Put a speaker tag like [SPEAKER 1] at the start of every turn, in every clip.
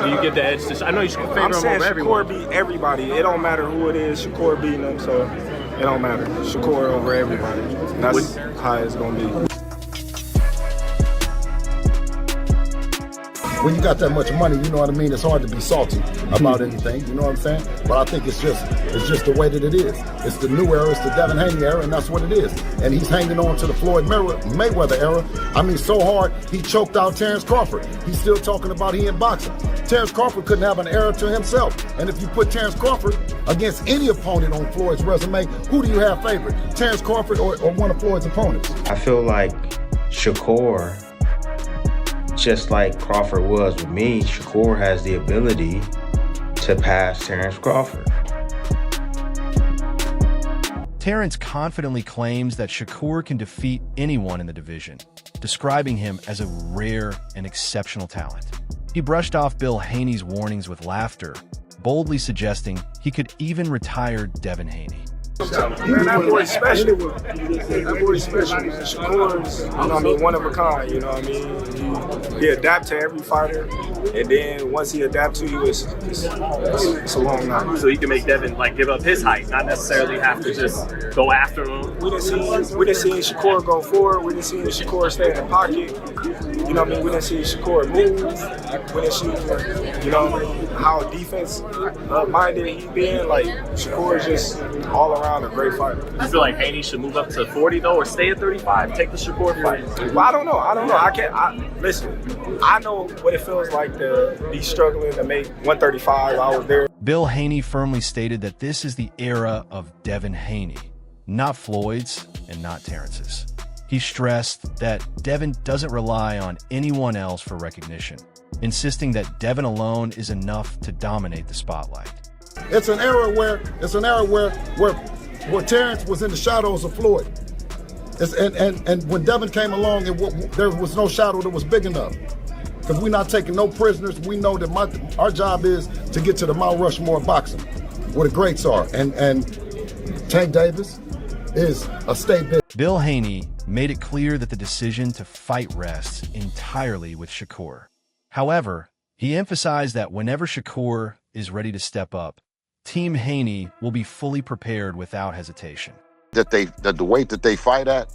[SPEAKER 1] Do you give the edge to? I know you should favor
[SPEAKER 2] I'm
[SPEAKER 1] him
[SPEAKER 2] saying
[SPEAKER 1] over everyone.
[SPEAKER 2] Shakur beat everybody. It don't matter who it is. Shakur beating them, so it don't matter. Shakur over everybody. That's how it's gonna be.
[SPEAKER 3] When you got that much money, you know what I mean, it's hard to be salty about anything, you know what I'm saying? But I think it's just the way that it is. It's the new era, it's the Devin Haney era, and that's what it is. And he's hanging on to the Floyd Mayweather era. I mean, so hard, he choked out Terence Crawford. He's still talking about he in boxing. Terence Crawford couldn't have an era to himself. And if you put Terence Crawford against any opponent on Floyd's resume, who do you have favored? Terence Crawford or one of Floyd's opponents?
[SPEAKER 4] I feel like Shakur, just like Crawford was with me, Shakur has the ability to pass Terence Crawford.
[SPEAKER 5] Terence confidently claims that Shakur can defeat anyone in the division, describing him as a rare and exceptional talent. He brushed off Bill Haney's warnings with laughter, boldly suggesting he could even retire Devin Haney.
[SPEAKER 2] Man, that boy's special. That boy's special. Shakur's, you know what I mean, one of a kind, you know what I mean? He adapt to every fighter, and then once he adapt to you, it's a long night.
[SPEAKER 1] So he can make Devin like give up his height, not necessarily have to just go after him.
[SPEAKER 2] We didn't see Shakur go forward. We didn't see Shakur stay in the pocket. You know what I mean? We didn't see Shakur move. We didn't see, you know, how defense minded he been. Like Shakur is just all around a great fighter.
[SPEAKER 1] You feel like Haney should move up to 40 though, or stay at 35? Take the Shakur fight.
[SPEAKER 2] Well, I don't know. Listen. I know what it feels like to be struggling to make 135. I was there.
[SPEAKER 5] Bill Haney firmly stated that this is the era of Devin Haney, not Floyd's and not Terence's. He stressed that Devin doesn't rely on anyone else for recognition, insisting that Devin alone is enough to dominate the spotlight.
[SPEAKER 3] It's an era where Terence was in the shadows of Floyd. And when Devin came along, there was no shadow that was big enough. Because we're not taking no prisoners. We know that our job is to get to the Mount Rushmore of boxing, where the greats are. And Tank Davis is a state big.
[SPEAKER 5] Bill Haney made it clear that the decision to fight rests entirely with Shakur. However, he emphasized that whenever Shakur is ready to step up, Team Haney will be fully prepared without hesitation.
[SPEAKER 6] That the weight that they fight at,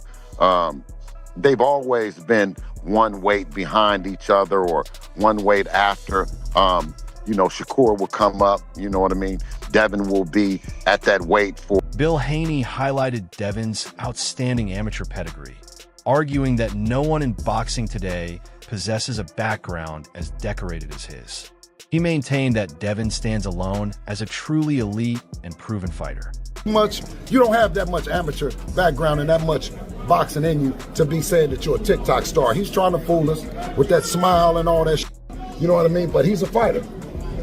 [SPEAKER 6] they've always been one weight behind each other or one weight after. You know, Shakur will come up, you know what I mean? Devin will be at that weight for.
[SPEAKER 5] Bill Haney highlighted Devin's outstanding amateur pedigree, arguing that no one in boxing today possesses a background as decorated as his. He maintained that Devin stands alone as a truly elite and proven fighter.
[SPEAKER 3] You don't have that much amateur background and that much boxing in you to be saying that you're a TikTok star. He's trying to fool us with that smile and all that shit. You know what I mean? But he's a fighter.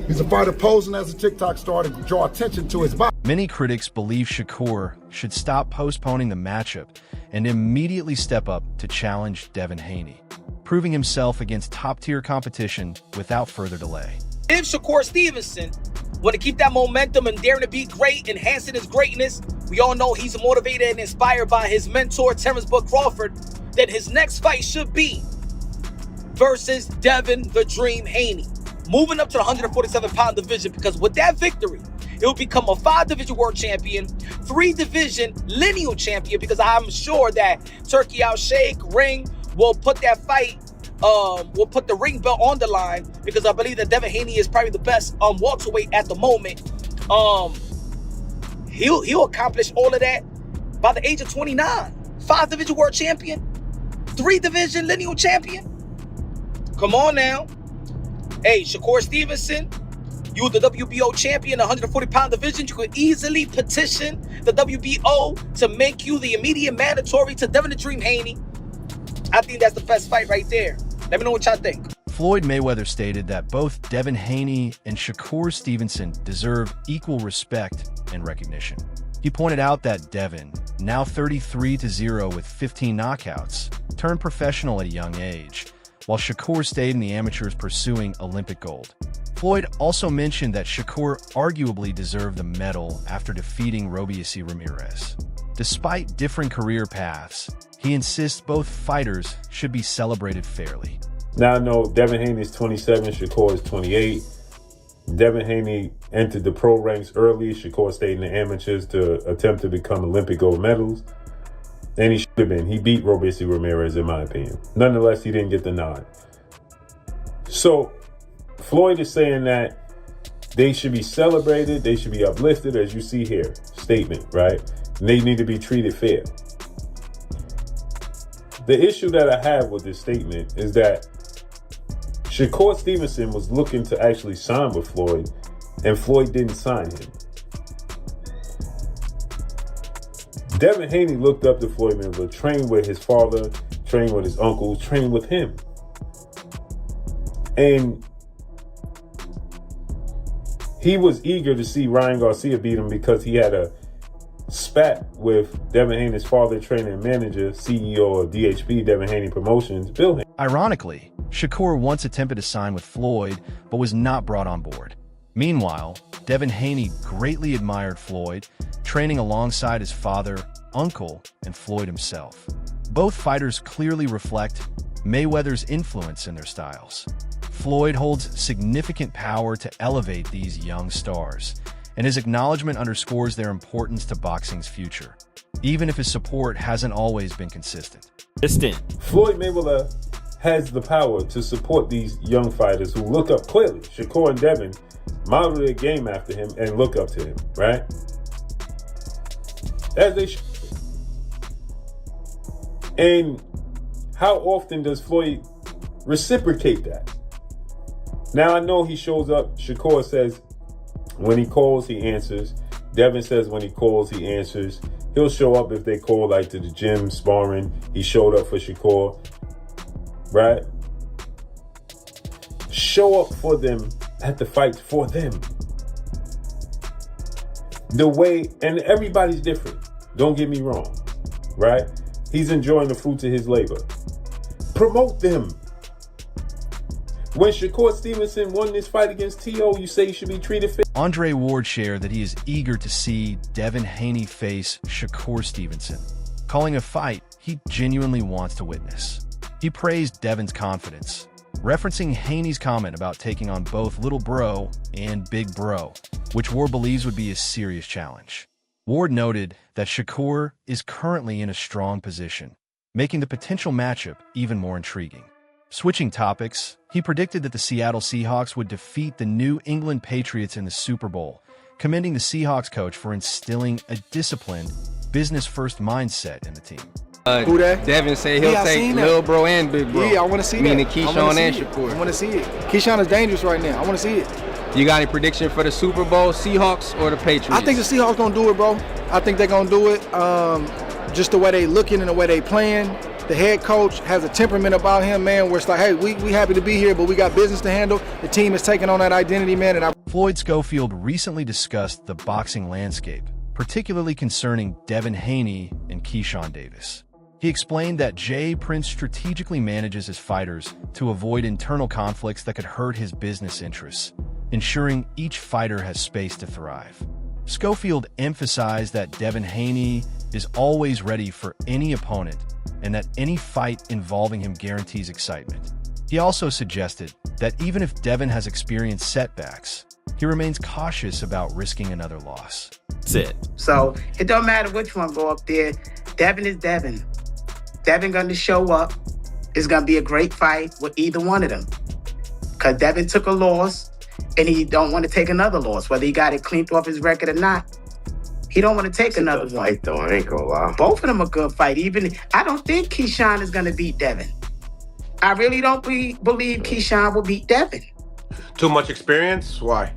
[SPEAKER 3] He's a fighter posing as a TikTok star to draw attention to his body.
[SPEAKER 5] Many critics believe Shakur should stop postponing the matchup and immediately step up to challenge Devin Haney, proving himself against top-tier competition without further delay.
[SPEAKER 7] If Shakur Stevenson want to keep that momentum and daring to be great, enhancing his greatness, we all know he's motivated and inspired by his mentor, Terence Crawford, that his next fight should be versus Devin the Dream Haney, moving up to the 147-pound division, because with that victory, he'll become a 5-division world champion, 3-division lineal champion, because I'm sure that Turkey Al Sheikh Ring will put that fight, will put the ring belt on the line, because I believe that Devin Haney is probably the best welterweight at the moment. He'll accomplish all of that by the age of 29. 5-division world champion, 3-division lineal champion. Come on now. Hey, Shakur Stevenson, you the WBO champion, 140-pound division. You could easily petition the WBO to make you the immediate mandatory to Devin the Dream Haney. I think that's the best fight right there. Let me know what y'all think.
[SPEAKER 5] Floyd Mayweather stated that both Devin Haney and Shakur Stevenson deserve equal respect and recognition. He pointed out that Devin, now 33-0 with 15 knockouts, turned professional at a young age, while Shakur stayed in the amateurs pursuing Olympic gold. Floyd also mentioned that Shakur arguably deserved the medal after defeating Robeisy Ramirez. Despite different career paths, he insists both fighters should be celebrated fairly.
[SPEAKER 8] Now I know Devin Haney is 27, Shakur is 28. Devin Haney entered the pro ranks early. Shakur stayed in the amateurs to attempt to become Olympic gold medals. And he should have been. He beat Robeisy Ramirez, in my opinion. Nonetheless, he didn't get the nod. So, Floyd is saying that they should be celebrated, they should be uplifted, as you see here. Statement, right? And they need to be treated fair. The issue that I have with this statement is that Shakur Stevenson was looking to actually sign with Floyd, and Floyd didn't sign him. Devin Haney looked up to Floyd Mayweather, trained with his father, trained with his uncle, trained with him. And he was eager to see Ryan Garcia beat him because he had a spat with Devin Haney's father, trainer and manager, CEO of DHP, Devin Haney Promotions, Bill Haney.
[SPEAKER 5] Ironically, Shakur once attempted to sign with Floyd, but was not brought on board. Meanwhile, Devin Haney greatly admired Floyd, training alongside his father, uncle, and Floyd himself. Both fighters clearly reflect Mayweather's influence in their styles. Floyd holds significant power to elevate these young stars, and his acknowledgement underscores their importance to boxing's future, even if his support hasn't always been consistent.
[SPEAKER 8] Floyd Mayweather has the power to support these young fighters who look up clearly. Shakur and Devin model their game after him and look up to him, right? As they should. And how often does Floyd reciprocate that? Now, I know he shows up. Shakur says when he calls, he answers. Devin says when he calls, he answers. He'll show up if they call, like to the gym, sparring. He showed up for Shakur, right? Show up for them at the fight for them. The way, and everybody's different. Don't get me wrong, right? He's enjoying the fruits of his labor. Promote them. When Shakur Stevenson won this fight against T.O., you say he should be treated fair.
[SPEAKER 5] Andre Ward shared that he is eager to see Devin Haney face Shakur Stevenson, calling a fight he genuinely wants to witness. He praised Devin's confidence, referencing Haney's comment about taking on both Little Bro and Big Bro, which Ward believes would be a serious challenge. Ward noted that Shakur is currently in a strong position, making the potential matchup even more intriguing. Switching topics, he predicted that the Seattle Seahawks would defeat the New England Patriots in the Super Bowl, commending the Seahawks coach for instilling a disciplined, business-first mindset in the team.
[SPEAKER 9] Who that? Devin said he'll take Lil Bro and Big Bro.
[SPEAKER 2] Yeah, I want to see that.
[SPEAKER 9] Meaning Keyshawn and Shakur.
[SPEAKER 2] I want to see it. Keyshawn is dangerous right now. I want to see it.
[SPEAKER 9] You got any prediction for the Super Bowl, Seahawks or the Patriots?
[SPEAKER 2] I think the Seahawks going to do it, bro. I think they're going to do it. Just the way they looking and the way they playing. The head coach has a temperament about him, man, where it's like, hey, we happy to be here, but we got business to handle. The team is taking on that identity, man. And
[SPEAKER 5] Floyd Schofield recently discussed the boxing landscape, particularly concerning Devin Haney and Keyshawn Davis. He explained that Jay Prince strategically manages his fighters to avoid internal conflicts that could hurt his business interests, ensuring each fighter has space to thrive. Schofield emphasized that Devin Haney is always ready for any opponent and that any fight involving him guarantees excitement. He also suggested that even if Devin has experienced setbacks, he remains cautious about risking another loss.
[SPEAKER 10] That's it. So it don't matter which one go up there. Devin is Devin. Devin going to show up. It's going to be a great fight with either one of them. Because Devin took a loss, and he don't want to take another loss, whether he got it cleaned off his record or not. He don't want to take another one.
[SPEAKER 11] Fight though, I ain't gonna lie.
[SPEAKER 10] Both of them are good fight. Even I don't think Keyshawn is going to beat Devin. I really don't believe Keyshawn will beat Devin.
[SPEAKER 11] Too much experience? Why?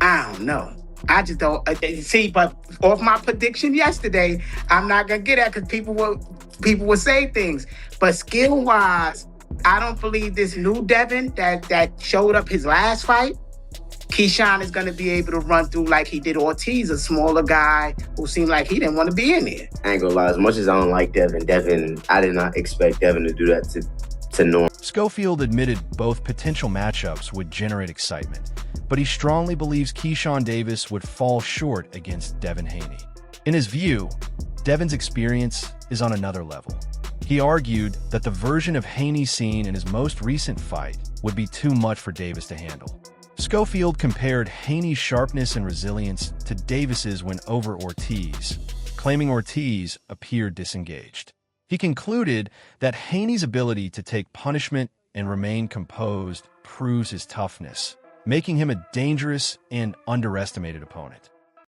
[SPEAKER 10] I don't know. I just don't see. But off my prediction yesterday, I'm not gonna get that because people will say things. But skill wise, I don't believe this new Devin that showed up his last fight. Keyshawn is going to be able to run through like he did Ortiz, a smaller guy who seemed like he didn't want to be in there.
[SPEAKER 11] I ain't gonna lie, as much as I don't like Devin, I did not expect Devin to do that to Norm.
[SPEAKER 5] Schofield admitted both potential matchups would generate excitement, but he strongly believes Keyshawn Davis would fall short against Devin Haney. In his view, Devin's experience is on another level. He argued that the version of Haney seen in his most recent fight would be too much for Davis to handle. Schofield compared Haney's sharpness and resilience to Davis's win over Ortiz, claiming Ortiz appeared disengaged. He concluded that Haney's ability to take punishment and remain composed proves his toughness, making him a dangerous and underestimated opponent.